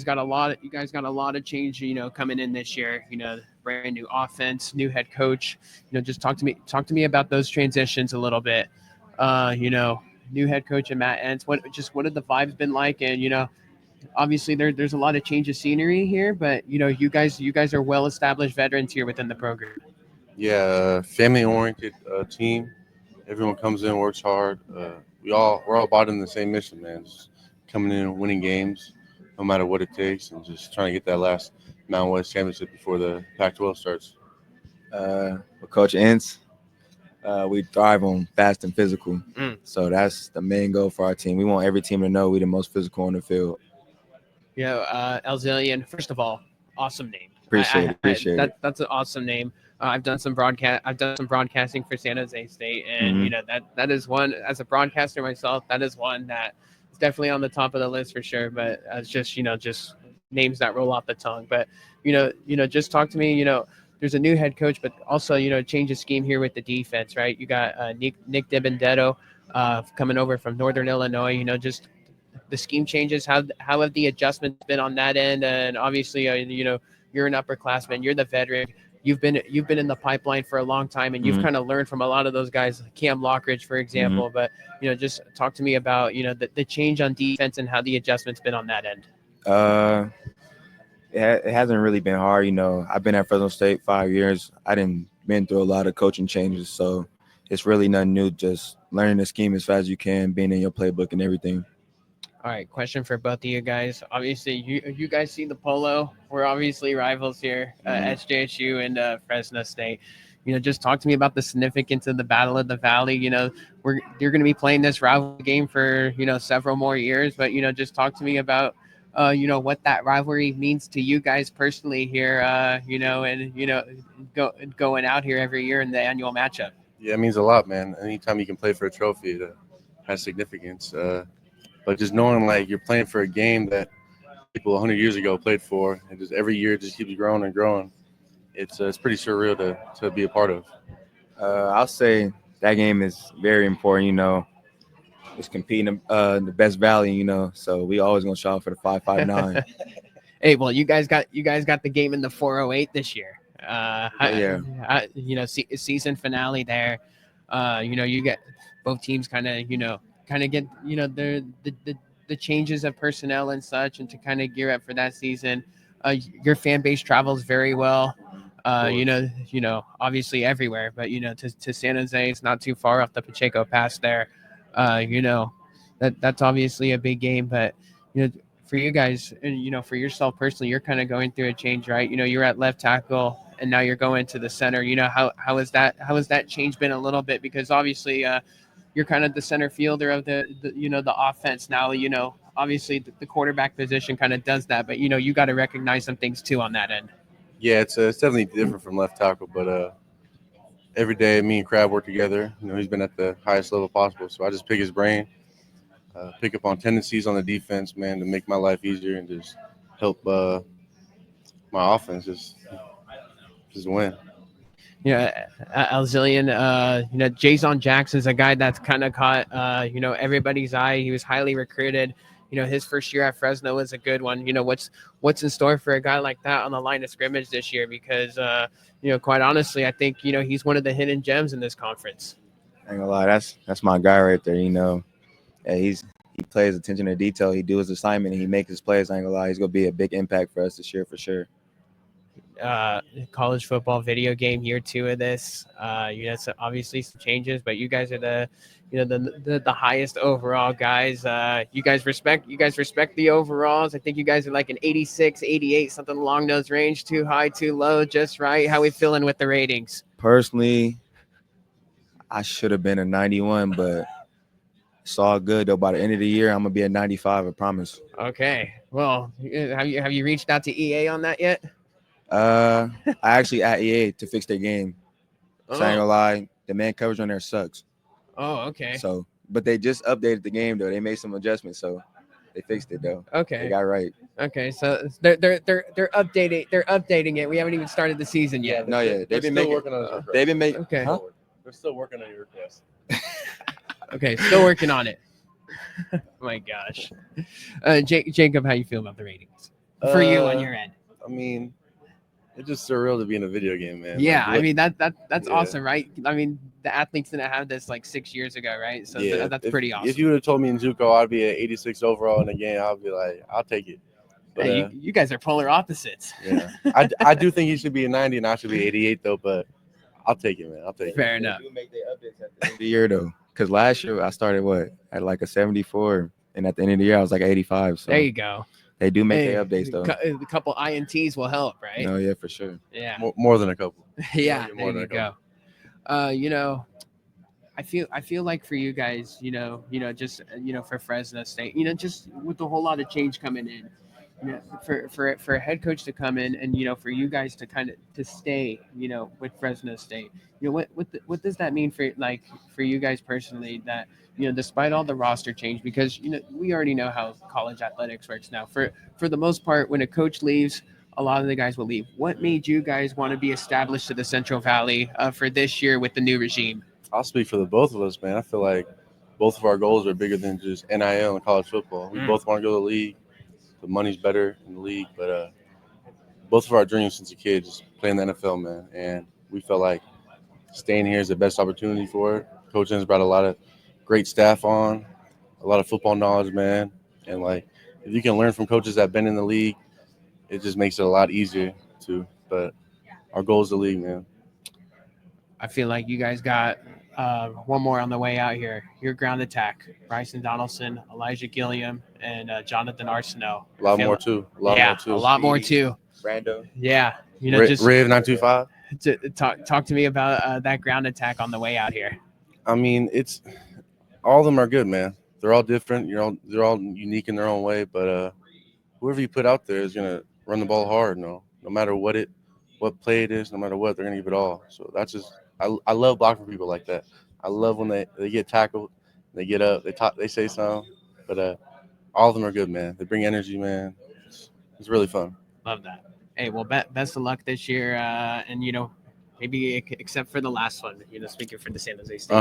You guys got a lot of change, coming in this year. Brand new offense, new head coach. Just talk to me about those transitions a little bit. New head coach and Matt Entz. What have the vibes been like? And obviously there's a lot of change of scenery here, but you guys are well established veterans here within the program. Yeah, family-oriented team. Everyone comes in, works hard. We're all bought in the same mission, man. Just coming in and winning games, no matter what it takes, and just trying to get that last Mountain West championship before the Pac-12 starts. With Coach Ince, we thrive on fast and physical. Mm. So that's the main goal for our team. We want every team to know we're the most physical on the field. Elzillion, first of all, awesome name. Appreciate it. That's an awesome name. I've done some broadcasting for San Jose State, and Mhm. that is one, as a broadcaster myself, that is one that is definitely on the top of the list for sure. But it's just names that roll off the tongue. But just talk to me. There's a new head coach, but also change of scheme here with the defense, right? You got Nick DiBenedetto coming over from Northern Illinois. Just the scheme changes. How have the adjustments been on that end? And obviously, you're an upperclassman. You're the veteran. You've been in the pipeline for a long time, and you've Mhm. kind of learned from a lot of those guys, Cam Lockridge, for example. But just talk to me about the change on defense and how the adjustments been on that end. Uh, it hasn't really been hard. I've been at Fresno State 5 years. I didn't been through a lot of coaching changes, so it's really nothing new. Just learning the scheme as fast as you can, being in your playbook and everything. All right, question for both of you guys. Obviously, you guys see the polo. We're obviously rivals here, SJSU and Fresno State. Just talk to me about the significance of the Battle of the Valley. You're going to be playing this rivalry game for several more years, but just talk to me about what that rivalry means to you guys personally here. And going out here every year in the annual matchup. Yeah, it means a lot, man. Anytime you can play for a trophy, it has significance. But just knowing like you're playing for a game that people 100 years ago played for, and just every year it just keeps growing and growing. It's pretty surreal to be a part of. I'll say that game is very important. It's competing the best valley. So we always gonna shout for the 559. Hey, well, you guys got the game in the 408 this year. Yeah. Season finale there. You get both teams kind of get the changes of personnel and such, and to kind of gear up for that season. Your fan base travels very well. Obviously everywhere, but to San Jose, it's not too far off the Pacheco Pass there. That's obviously a big game, but for you guys, and for yourself personally, you're kind of going through a change, right? You're at left tackle, and now you're going to the center. How has that change been a little bit? Because obviously, you're kind of the center fielder of the offense now. Obviously the quarterback position kind of does that, but you got to recognize some things too on that end. Yeah, it's definitely different from left tackle, but every day me and Crab work together. He's been at the highest level possible, so I just pick his brain, pick up on tendencies on the defense, man, to make my life easier and just help my offense just win. Alzillion, Jason Jackson's a guy that's kind of caught, everybody's eye. He was highly recruited. His first year at Fresno was a good one. What's in store for a guy like that on the line of scrimmage this year? Because, quite honestly, I think, he's one of the hidden gems in this conference. I ain't gonna lie, that's my guy right there. Yeah, he plays attention to detail. He do his assignment and he makes his plays. I ain't gonna lie, he's gonna be a big impact for us this year for sure. College football video game year 2 of this. So obviously some changes, but you guys are the highest overall guys. You guys respect the overalls. I think you guys are like an 86, 88, something along those range. Too high, too low, just right. How we feeling with the ratings? Personally, I should have been a 91, but it's all good though. By the end of the year, I'm gonna be a 95. I promise. Okay. Well, have you reached out to EA on that yet? I actually at EA to fix their game. So I ain't gonna lie, the man coverage on there sucks. Oh, okay. So, but they just updated the game though. They made some adjustments, so they fixed it though. Okay. They got right. Okay, so they're updating it. We haven't even started the season yet. No, yeah, They're still working on his request. They've been making. Okay. Huh? They're still working on your request. Okay, still working on it. Oh my gosh. Jacob, how you feel about the ratings? for you on your end? I mean, it's just surreal to be in a video game, man. Yeah, Like, I mean that's yeah. awesome, right? I mean, the athletes didn't have this like 6 years ago, right? So yeah, that's if, pretty awesome. If you would have told me in JUCO I'd be at 86 overall in the game, I'd be like, I'll take it. But Hey, you guys are polar opposites. yeah, I do think he should be a 90 and I should be 88 though. But I'll take it, man. I'll take it. Fair enough. They do make their updates at the end of the year though, because last year I started at like a 74, and at the end of the year I was like 85. So There you go. they do make Hey, their updates though. A couple INTs will help, right? No, yeah, for sure. Yeah. More than a couple. Yeah, More there than you a go. You know, I feel like for you guys, just for Fresno State, just with a whole lot of change coming in, for a head coach to come in and for you guys to kind of to stay, with Fresno State, what does that mean for you guys personally? That despite all the roster change, because we already know how college athletics works now. For the most part, when a coach leaves, a lot of the guys will leave. What made you guys want to be established to the Central Valley for this year with the new regime? I'll speak for the both of us, man. I feel like both of our goals are bigger than just NIL and college football. We both want to go to the league. The money's better in the league, but both of our dreams since a kid is playing the NFL, man. And we felt like staying here is the best opportunity for it. Coach has brought a lot of great staff on, a lot of football knowledge, man. And like, if you can learn from coaches that have been in the league, it just makes it a lot easier to. But our goal is the league, man. I feel like you guys got one more on the way out here. Your ground attack: Bryson Donaldson, Elijah Gilliam, and Jonathan Arsenault. A lot more too. A lot more too. Brando. Yeah, just Riv 925. Talk to me about that ground attack on the way out here. I mean, it's all of them are good, man. They're all different. They're all unique in their own way. But whoever you put out there is gonna run the ball hard. No matter what play it is, no matter what, they're gonna give it all. So that's just I love blocking people like that. I love when they get tackled, they get up, they say something. But all of them are good, man. They bring energy, man. It's really fun. Love that. Hey, well, best of luck this year, and maybe except for the last one. Speaking for the San Jose State.